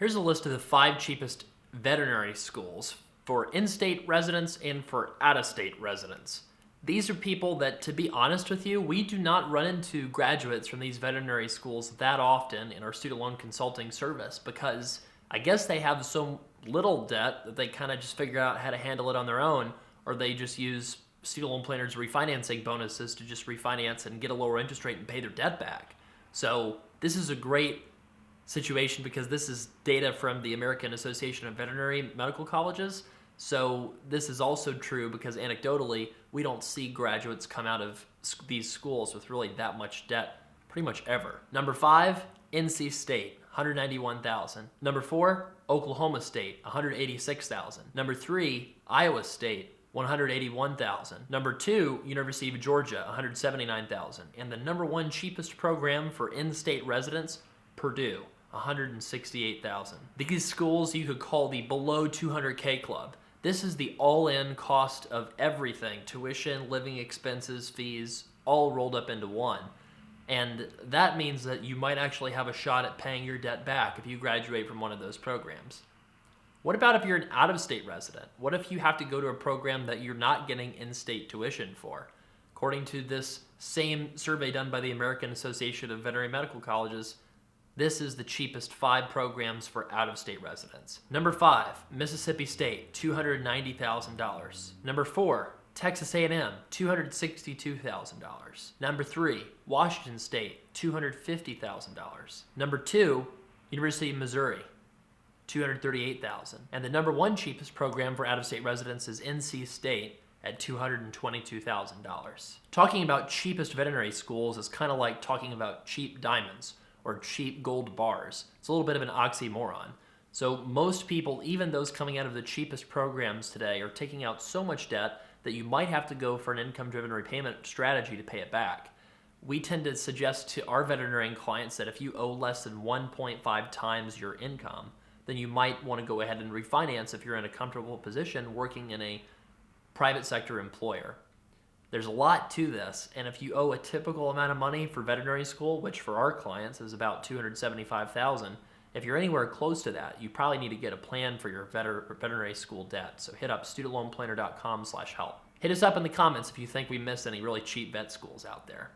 Here's a list of the 5 cheapest veterinary schools for in-state residents and for out-of-state residents. These are people that, to be honest with you, we do not run into graduates from these veterinary schools that often in our student loan consulting service because I guess they have so little debt that they kind of just figure out how to handle it on their own, or they just use student loan planners' refinancing bonuses to just refinance and get a lower interest rate and pay their debt back. So this is a great situation because this is data from the American Association of Veterinary Medical Colleges. So this is also true because anecdotally, we don't see graduates come out of these schools with really that much debt pretty much ever. Number 5, NC State, $191,000. Number 4, Oklahoma State, $186,000. Number 3, Iowa State, $181,000. Number 2, University of Georgia, $179,000. And the number 1 cheapest program for in-state residents, Purdue, $168,000. These schools you could call the below 200K club. This is the all-in cost of everything, tuition, living expenses, fees, all rolled up into one. And that means that you might actually have a shot at paying your debt back if you graduate from one of those programs. What about if you're an out-of-state resident? What if you have to go to a program that you're not getting in-state tuition for? According to this same survey done by the American Association of Veterinary Medical Colleges, this is the cheapest 5 programs for out-of-state residents. Number 5, Mississippi State, $290,000. Number 4, Texas A&M, $262,000. Number 3, Washington State, $250,000. Number 2, University of Missouri, $238,000. And the number 1 cheapest program for out-of-state residents is NC State at $222,000. Talking about cheapest veterinary schools is kind of like talking about cheap diamonds or cheap gold bars. It's a little bit of an oxymoron. So most people, even those coming out of the cheapest programs today, are taking out so much debt that you might have to go for an income-driven repayment strategy to pay it back. We tend to suggest to our veterinarian clients that if you owe less than 1.5 times your income, then you might want to go ahead and refinance if you're in a comfortable position working in a private sector employer. There's a lot to this, and if you owe a typical amount of money for veterinary school, which for our clients is about $275,000, if you're anywhere close to that, you probably need to get a plan for your veterinary school debt. So hit up studentloanplanner.com/help. Hit us up in the comments if you think we missed any really cheap vet schools out there.